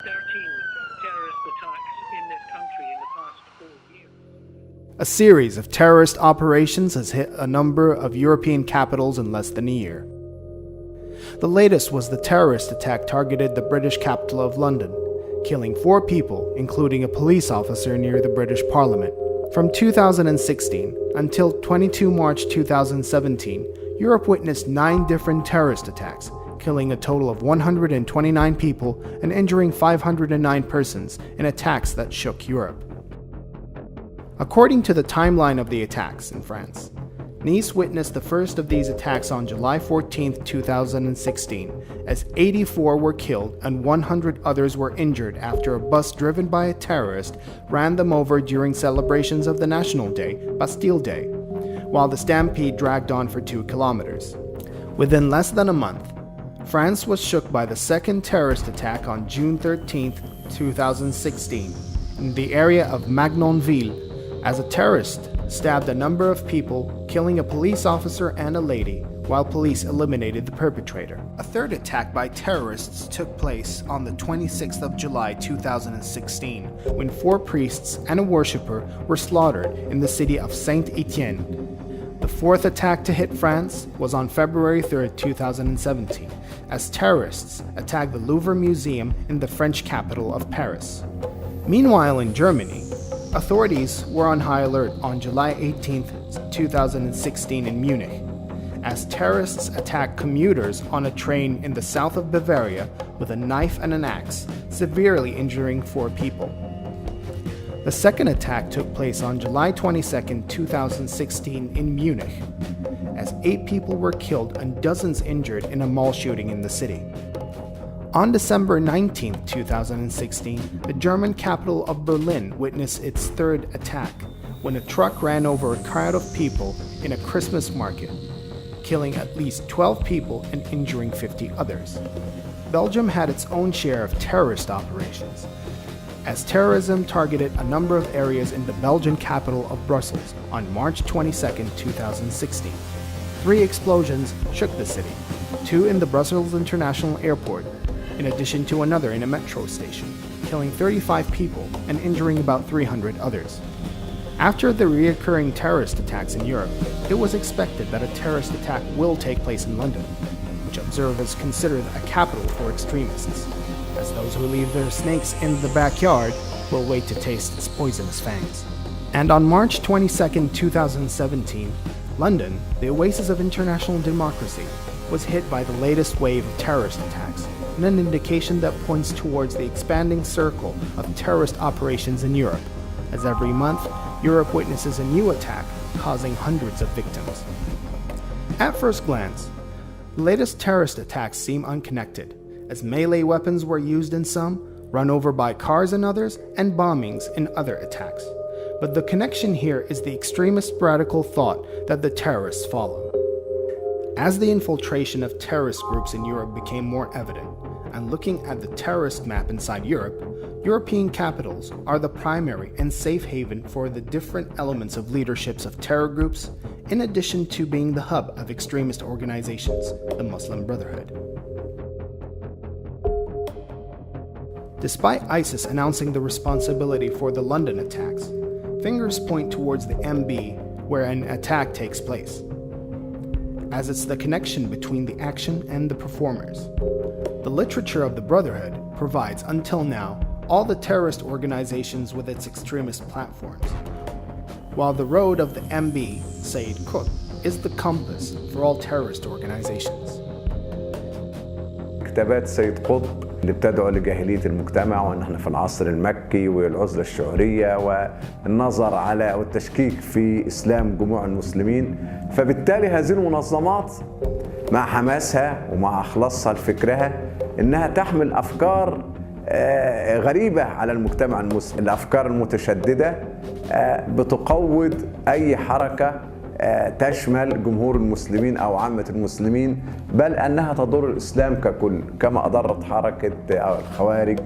13 terrorist attacks in this country in the past 4 years. A series of terrorist operations has hit a number of European capitals in less than a year. The latest was the terrorist attack targeted the British capital of London, killing 4 people, including a police officer near the British Parliament. From 2016 until 22 March 2017, Europe witnessed 9 different terrorist attacks, killing a total of 129 people and injuring 509 persons in attacks that shook Europe. According to the timeline of the attacks in France, Nice witnessed the first of these attacks on July 14, 2016, as 84 were killed and 100 others were injured after a bus driven by a terrorist ran them over during celebrations of the National Day, Bastille Day, while the stampede dragged on for 2 kilometers. Within less than a month, France was shook by the second terrorist attack on June 13, 2016, in the area of Magnanville, as a terrorist stabbed a number of people, killing a police officer and a lady, while police eliminated the perpetrator. A third attack by terrorists took place on the 26th of July 2016, when 4 priests and a worshipper were slaughtered in the city of Saint-Étienne. The fourth attack to hit France was on February 3, 2017, as terrorists attacked the Louvre Museum in the French capital of Paris. Meanwhile, in Germany, authorities were on high alert on July 18, 2016 in Munich, as terrorists attacked commuters on a train in the south of Bavaria with a knife and an axe, severely injuring 4 people. The second attack took place on July 22, 2016 in Munich, as 8 people were killed and dozens injured in a mall shooting in the city. On December 19, 2016, the German capital of Berlin witnessed its third attack when a truck ran over a crowd of people in a Christmas market, killing at least 12 people and injuring 50 others. Belgium had its own share of terrorist operations, as terrorism targeted a number of areas in the Belgian capital of Brussels on March 22, 2016. 3 explosions shook the city, 2 in the Brussels International Airport, in addition to another in a metro station, killing 35 people and injuring about 300 others. After the recurring terrorist attacks in Europe, it was expected that a terrorist attack will take place in London, which observers consider a capital for extremists, as those who leave their snakes in the backyard will wait to taste its poisonous fangs. And on March 22, 2017, London, the oasis of international democracy, was hit by the latest wave of terrorist attacks, and an indication that points towards the expanding circle of terrorist operations in Europe, as every month, Europe witnesses a new attack, causing hundreds of victims. At first glance, the latest terrorist attacks seem unconnected, as melee weapons were used in some, run over by cars in others, and bombings in other attacks. But the connection here is the extremist radical thought that the terrorists follow. As the infiltration of terrorist groups in Europe became more evident, and looking at the terrorist map inside Europe, European capitals are the primary and safe haven for the different elements of leaderships of terror groups, in addition to being the hub of extremist organizations, the Muslim Brotherhood. Despite ISIS announcing the responsibility for the London attacks, fingers point towards the MB where an attack takes place, as it's the connection between the action and the performers. The literature of the Brotherhood provides, until now, all the terrorist organizations with its extremist platforms, while the road of the MB, Sayyid Qutb, is the compass for all terrorist organizations. كتابات سيد قطب اللي بتدعو لجاهلية المجتمع وأن احنا في العصر المكي والعزلة الشعورية والنظر على أو التشكيك في إسلام جموع المسلمين، فبالتالي هذه المنظمات مع حماسها ومع إخلاصها لفكرها إنها تحمل أفكار غريبة على المجتمع المسلم. الأفكار المتشددة بتقوض أي حركة تشمل جمهور المسلمين أو عامة المسلمين، بل أنها تضر الإسلام ككل، كما أضرت حركة الخوارج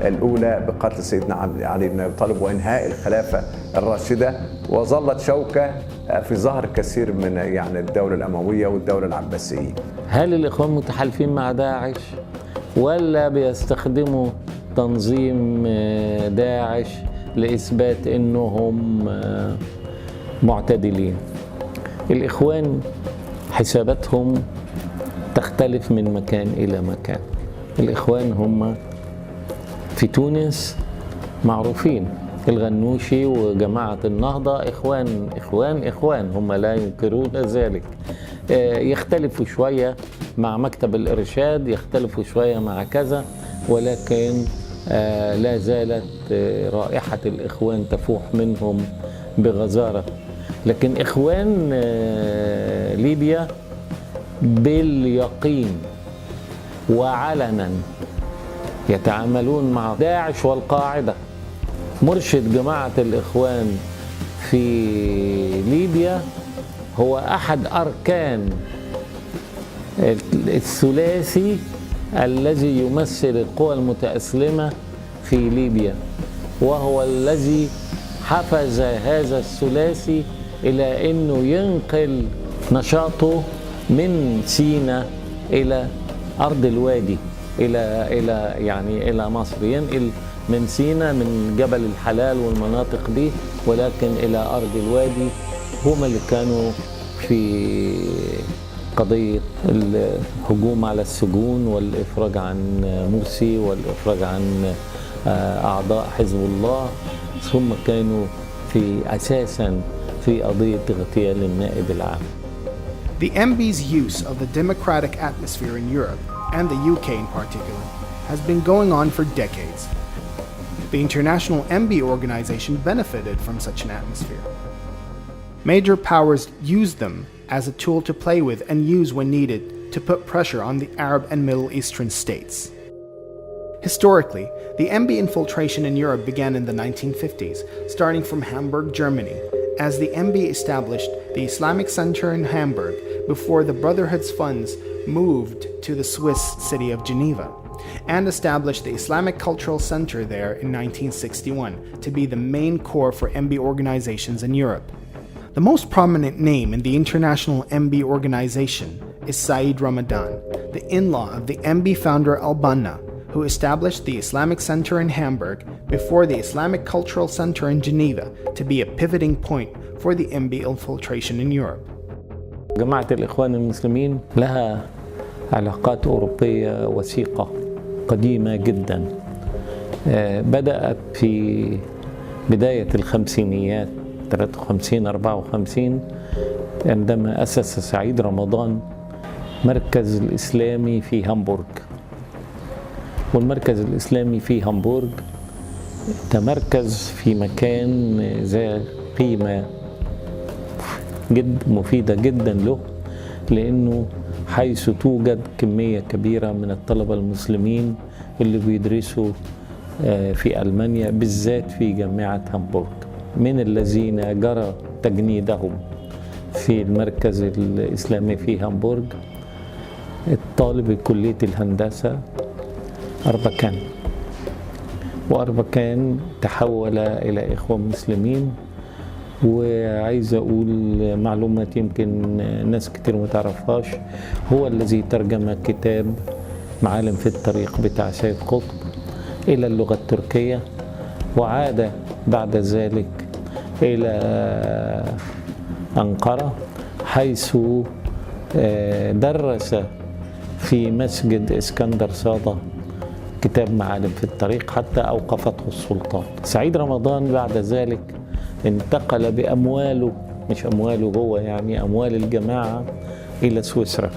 الأولى بقتل سيدنا علي بن أبي طالب وإنهاء الخلافة الراشدة، وظلت شوكة في ظهر كثير من الدولة الأموية والدولة العباسية. هل الإخوان متحالفين مع داعش ولا بيستخدموا تنظيم داعش لإثبات أنهم معتدلين. الإخوان حساباتهم تختلف من مكان إلى مكان. الإخوان هم في تونس معروفين، الغنوشي وجماعة النهضة إخوان إخوان إخوان، هم لا ينكرون ذلك. يختلفوا شوية مع مكتب الإرشاد، يختلفوا شوية مع كذا، ولكن لا زالت رائحة الإخوان تفوح منهم بغزارة. لكن إخوان ليبيا باليقين وعلنا يتعاملون مع داعش والقاعدة. مرشد جماعة الإخوان في ليبيا هو أحد أركان الثلاثي الذي يمثل القوى المتأسلمة في ليبيا، وهو الذي حفز هذا الثلاثي إلى أنه ينقل نشاطه من سيناء إلى أرض الوادي، إلى مصر. ينقل من سيناء، من جبل الحلال والمناطق دي، ولكن إلى أرض الوادي. هم اللي كانوا في قضية الهجوم على السجون والإفراج عن مرسي والإفراج عن أعضاء حزب الله، ثم كانوا أساسا في قضية اغتيال النائب العام. The MB's use of the democratic atmosphere in Europe, and the UK in particular, has been going on for decades. The International MB organization benefited from such an atmosphere. Major powers used them as a tool to play with and use when needed to put pressure on the Arab and Middle Eastern states. Historically, the MB infiltration in Europe began in the 1950s, starting from Hamburg, Germany, as the MB established the Islamic Center in Hamburg before the Brotherhood's funds moved to the Swiss city of Geneva, and established the Islamic Cultural Center there in 1961 to be the main core for MB organizations in Europe. The most prominent name in the international MB organization is Said Ramadan, the in-law of the MB founder al-Banna, who established the Islamic Center in Hamburg before the Islamic Cultural Center in Geneva to be a pivoting point for the MB infiltration in Europe. جماعة الإخوان المسلمين لها علاقات أوروبية وثيقة قديمة جدا. بدأت في بداية الخمسينيات 53-54 عندما أسس سعيد رمضان مركز الإسلامي في هامبورغ. والمركز الإسلامي في هامبورغ تمركز في مكان ذا قيمة مفيدة جدا له، لأنه حيث توجد كمية كبيرة من الطلبة المسلمين اللي بيدرسوا في ألمانيا، بالذات في جامعة هامبورغ، من الذين جرى تجنيدهم في المركز الإسلامي في هامبورغ الطالب كلية الهندسة أربكان. وأربكان تحول إلى إخوان مسلمين. وعايز أقول معلومات يمكن ناس كتير ما تعرفهاش، هو الذي ترجم كتاب معالم في الطريق بتاع سيد قطب إلى اللغة التركية، وعاد بعد ذلك إلى أنقرة حيث درس في مسجد اسكندر صادة كتاب معالم في الطريق حتى أوقفته السلطات. سعيد رمضان بعد ذلك انتقل بأمواله، مش أمواله هو، يعني أموال الجماعة، إلى سويسرا.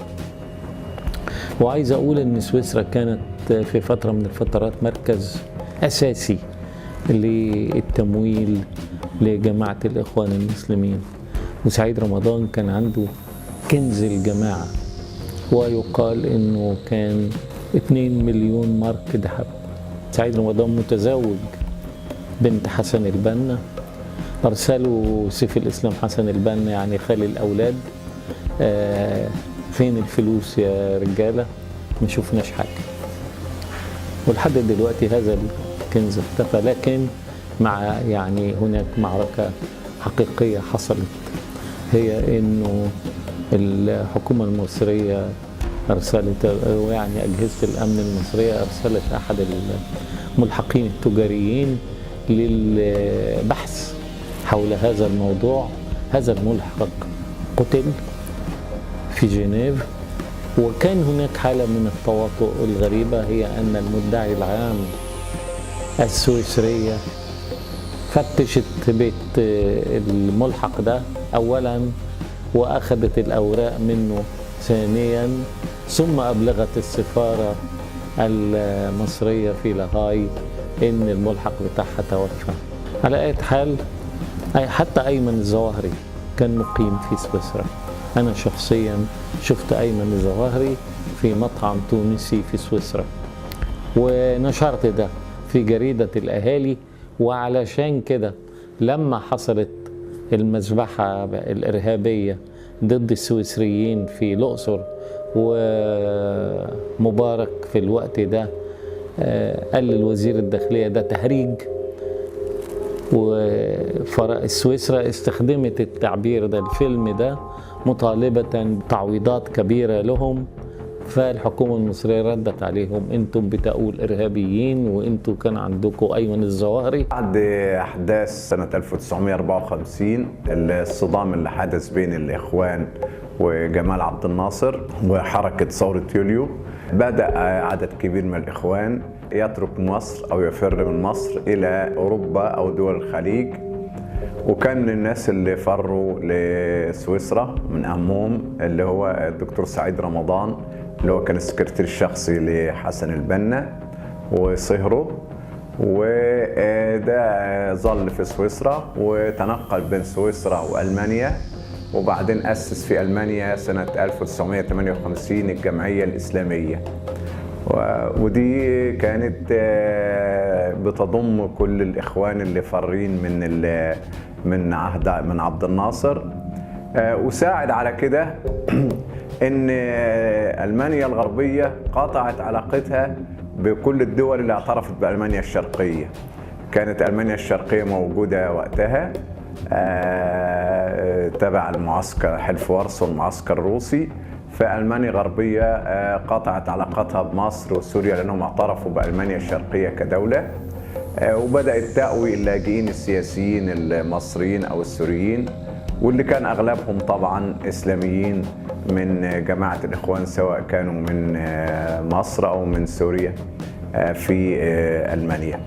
وعايز أقول إن سويسرا كانت في فترة من الفترات مركز أساسي للتمويل لجماعة الإخوان المسلمين. وسعيد رمضان كان عنده كنز الجماعة، ويقال إنه كان 2 مليون مارك ذهب. سعيد رمضان متزوج بنت حسن البنا، أرسلوا سيف الإسلام حسن البنا يعني خالي الأولاد. فين الفلوس يا رجالة؟ ما شفناش حاجة. ولحد دلوقتي هذا الكنز اختفى. لكن مع يعني هناك معركة حقيقية حصلت، هي إنه الحكومة المصرية أرسلت، يعني أجهزة الأمن المصرية أرسلت أحد الملحقين التجاريين للبحث حول هذا الموضوع. هذا الملحق قتل في جنيف، وكان هناك حالة من التواطؤ الغريبة، هي أن المدعي العام السويسرية فتشت بيت الملحق ده أولا وأخذت الأوراق منه ثانيا، ثم أبلغت السفارة المصرية في لاهاي إن الملحق بتاعها توفى. على أي حال، حتى أيمن الظواهري كان مقيم في سويسرا. أنا شخصيا شفت أيمن الظواهري في مطعم تونسي في سويسرا، ونشرت ده في جريدة الأهالي. وعلشان كده لما حصلت المذبحة الإرهابية ضد السويسريين في الأقصر، ومبارك في الوقت ده قال للوزير الداخلية ده تهريج، وسويسرا استخدمت التعبير ده، الفيلم ده، مطالبة بتعويضات كبيرة لهم. فالحكومة المصرية ردت عليهم: انتم بتقول ارهابيين، وانتم كان عندكم ايمن الظواهري. بعد احداث سنة 1954 الصدام اللي حدث بين الاخوان وجمال عبد الناصر وحركة ثورة يوليو، بدأ عدد كبير من الاخوان يترك مصر او يفر من مصر الى اوروبا او دول الخليج. وكان الناس اللي فروا لسويسرا من اهمهم اللي هو الدكتور سعيد رمضان، اللي هو كان السكرتير الشخصي لحسن البنا وصهره، وده ظل في سويسرا وتنقل بين سويسرا وألمانيا، وبعدين أسس في ألمانيا سنة 1958 الجمعية الإسلامية، ودي كانت بتضم كل الإخوان اللي فارين من عبد الناصر. وساعد على كده ان ألمانيا الغربية قطعت علاقتها بكل الدول اللي اعترفت بألمانيا الشرقية. كانت ألمانيا الشرقية موجودة وقتها تبع المعسكر حلف وارسو المعسكر الروسي، فألمانيا الغربية قطعت علاقتها بمصر وسوريا لأنهم اعترفوا بألمانيا الشرقية كدولة، وبدأت تأوي اللاجئين السياسيين المصريين أو السوريين، واللي كان أغلبهم طبعا إسلاميين من جماعة الإخوان، سواء كانوا من مصر أو من سوريا في ألمانيا.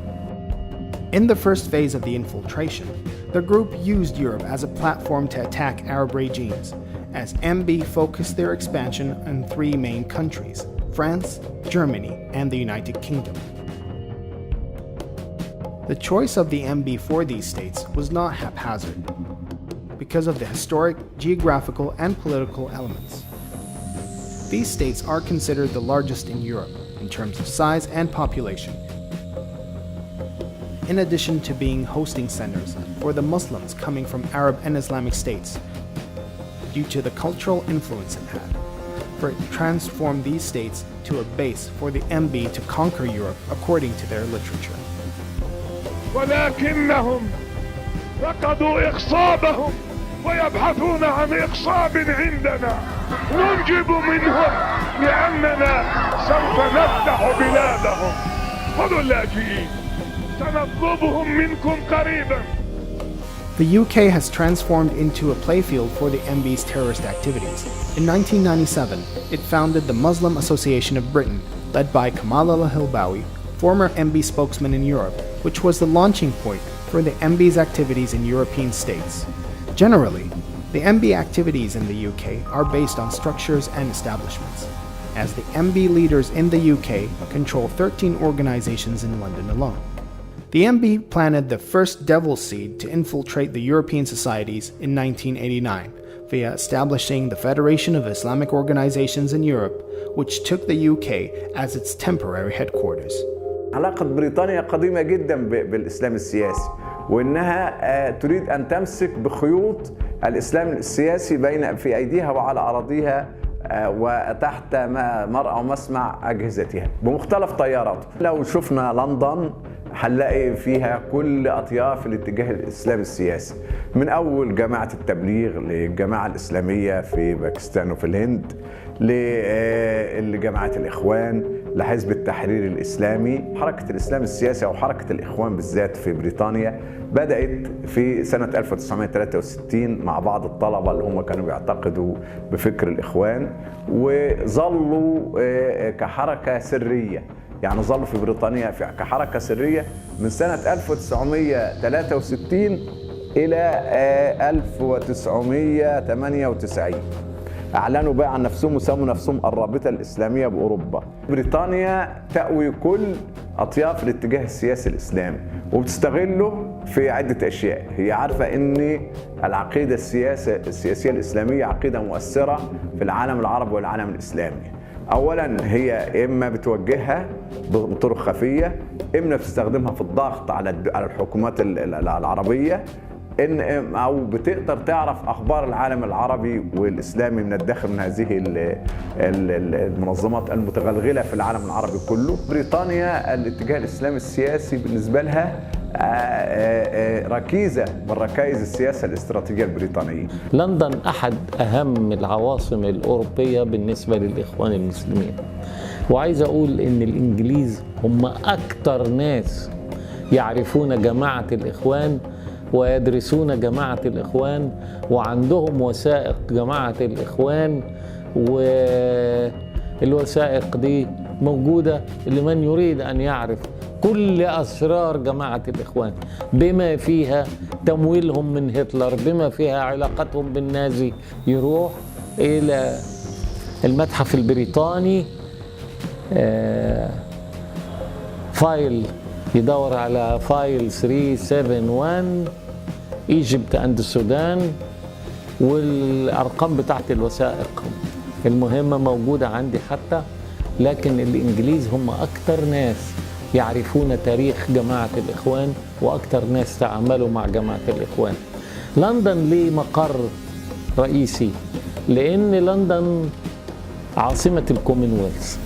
In the first phase of the infiltration, the group used Europe as a platform to attack Arab regimes, as MB focused their expansion on three main countries: France, Germany, and the United Kingdom. The choice of the MB for these states was not haphazard, because of the historic, geographical, and political elements. These states are considered the largest in Europe in terms of size and population, in addition to being hosting centers for the Muslims coming from Arab and Islamic states, due to the cultural influence it had, for it transformed these states to a base for the MB to conquer Europe according to their literature. ولكنهم فقدوا إخصابهم ويبحثون عن إخصاب عندنا ننجب منهم لأننا سوف نفتح بلادهم. خذوا اللاجئين سنطلبهم منكم قريبا. The UK has transformed into a playfield for the MB's terrorist activities. In 1997, it founded the Muslim Association of Britain, led by Kamal al-Hilbawi, former MB spokesman in Europe, which was the launching point for the MB's activities in European states. Generally, the MB activities in the UK are based on structures and establishments, as the MB leaders in the UK control 13 organizations in London alone. The MB planted the first devil's seed to infiltrate the European societies in 1989 via establishing the Federation of Islamic Organizations in Europe, which took the UK as its temporary headquarters. علاقة بريطانيا قديمة جدا بالإسلام السياسي، وإنها تريد أن تمسك بخيوط الإسلام السياسي بين في أيديها وعلى أراضيها وتحت مرأى ومسمع أجهزتها بمختلف طياراته. لو شفنا لندن هنلاقي فيها كل أطياف الاتجاه الإسلامي السياسي، من أول جماعة التبليغ للجماعة الإسلامية في باكستان وفي الهند، لجماعة الإخوان، لحزب التحرير الإسلامي. حركة الإسلام السياسي أو حركة الإخوان بالذات في بريطانيا بدأت في سنة 1963 مع بعض الطلبة اللي هم كانوا بيعتقدوا بفكر الإخوان، وظلوا كحركة سرية. يعني ظلوا في بريطانيا كحركة سرية من سنة 1963 إلى 1998. أعلنوا بقى عن نفسهم وسموا نفسهم الرابطة الإسلامية بأوروبا. بريطانيا تأوي كل أطياف الاتجاه السياسي الإسلامي وبتستغله في عدة أشياء. هي عارفة أن العقيدة السياسية الإسلامية عقيدة مؤثرة في العالم العربي والعالم الإسلامي. أولا هي إما بتوجهها بطرق خفية، إما بتستخدمها في الضغط على الحكومات العربية، أو بتقدر تعرف أخبار العالم العربي والإسلامي من الداخل من هذه المنظمات المتغلغلة في العالم العربي كله. بريطانيا الاتجاه الإسلامي السياسي بالنسبة لها ركيزة من ركائز السياسة الاستراتيجية البريطانية. لندن أحد أهم العواصم الأوروبية بالنسبة للإخوان المسلمين، وعايز أقول إن الإنجليز هم أكتر ناس يعرفون جماعة الإخوان ويدرسون جماعة الإخوان وعندهم وثائق جماعة الإخوان، والوثائق دي موجودة لمن يريد أن يعرف كل أسرار جماعة الإخوان، بما فيها تمويلهم من هتلر، بما فيها علاقتهم بالنازي. يروح إلى المتحف البريطاني، فايل يدور على فايل 371 ايجيبت اند السودان، والارقام بتاعت الوثائق المهمه موجوده عندي حتى. لكن الانجليز هم اكتر ناس يعرفون تاريخ جماعه الاخوان واكتر ناس تعاملوا مع جماعه الاخوان. لندن ليه مقر رئيسي لان لندن عاصمه الكومنولث،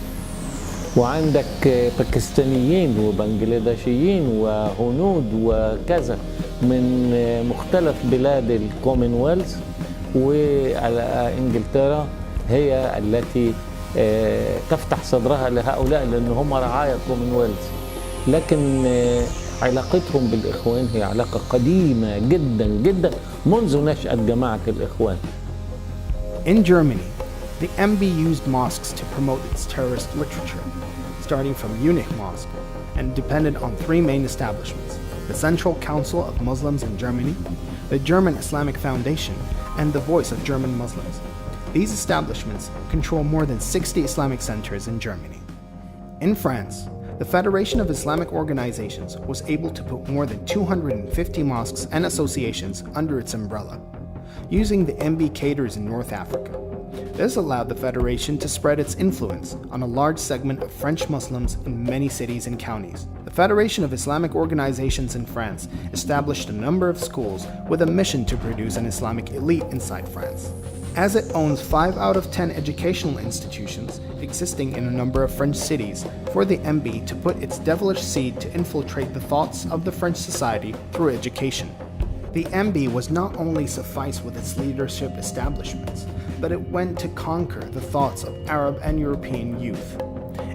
وعندك باكستانيين وبنجلاديشيين وهنود وكذا من مختلف بلاد الكومنولث، وإنجلترا هي التي تفتح صدرها لهؤلاء لأن هم رعايا الكومنولث. لكن علاقتهم بالإخوان هي علاقة قديمة جدا جدا منذ نشأة جماعة الإخوان. In Germany, the MB used mosques to promote its terrorist literature, starting from Munich Mosque, and depended on three main establishments: the Central Council of Muslims in Germany, the German Islamic Foundation, and the Voice of German Muslims. These establishments control more than 60 Islamic centers in Germany. In France, the Federation of Islamic Organizations was able to put more than 250 mosques and associations under its umbrella, using the MB cadres in North Africa. This allowed the Federation to spread its influence on a large segment of French Muslims in many cities and counties. The Federation of Islamic Organizations in France established a number of schools with a mission to produce an Islamic elite inside France. As it owns 5 out of 10 educational institutions existing in a number of French cities, for the MB to put its devilish seed to infiltrate the thoughts of the French society through education. The MB was not only suffice with its leadership establishments, but it went to conquer the thoughts of Arab and European youth.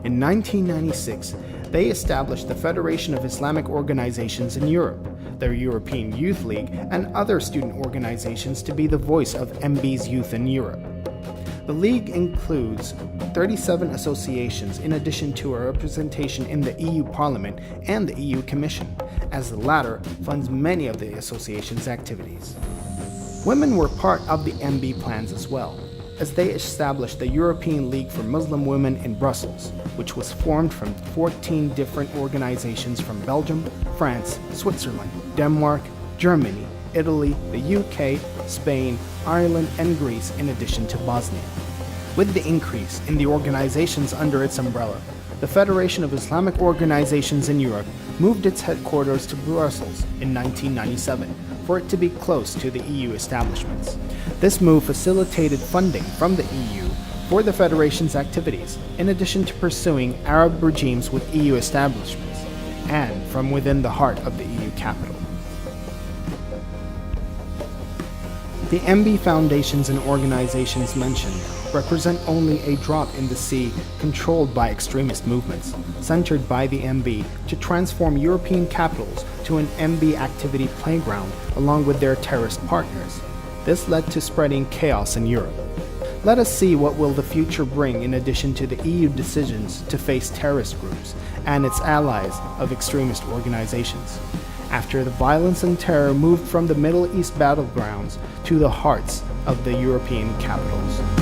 In 1996, they established the Federation of Islamic Organizations in Europe, their European Youth League, and other student organizations to be the voice of MB's youth in Europe. The League includes 37 associations in addition to a representation in the EU Parliament and the EU Commission, as the latter funds many of the association's activities. Women were part of the MB plans as well, as they established the European League for Muslim Women in Brussels, which was formed from 14 different organizations from Belgium, France, Switzerland, Denmark, Germany, Italy, the UK, Spain, Ireland, and Greece, in addition to Bosnia. With the increase in the organizations under its umbrella, the Federation of Islamic Organizations in Europe moved its headquarters to Brussels in 1997 for it to be close to the EU establishments. This move facilitated funding from the EU for the Federation's activities, in addition to pursuing Arab regimes with EU establishments, and from within the heart of the EU capital. The MB foundations and organizations mentioned represent only a drop in the sea controlled by extremist movements, centered by the MB to transform European capitals to an MB activity playground along with their terrorist partners. This led to spreading chaos in Europe. Let us see what will the future bring in addition to the EU decisions to face terrorist groups and its allies of extremist organizations, after the violence and terror moved from the Middle East battlegrounds to the hearts of the European capitals.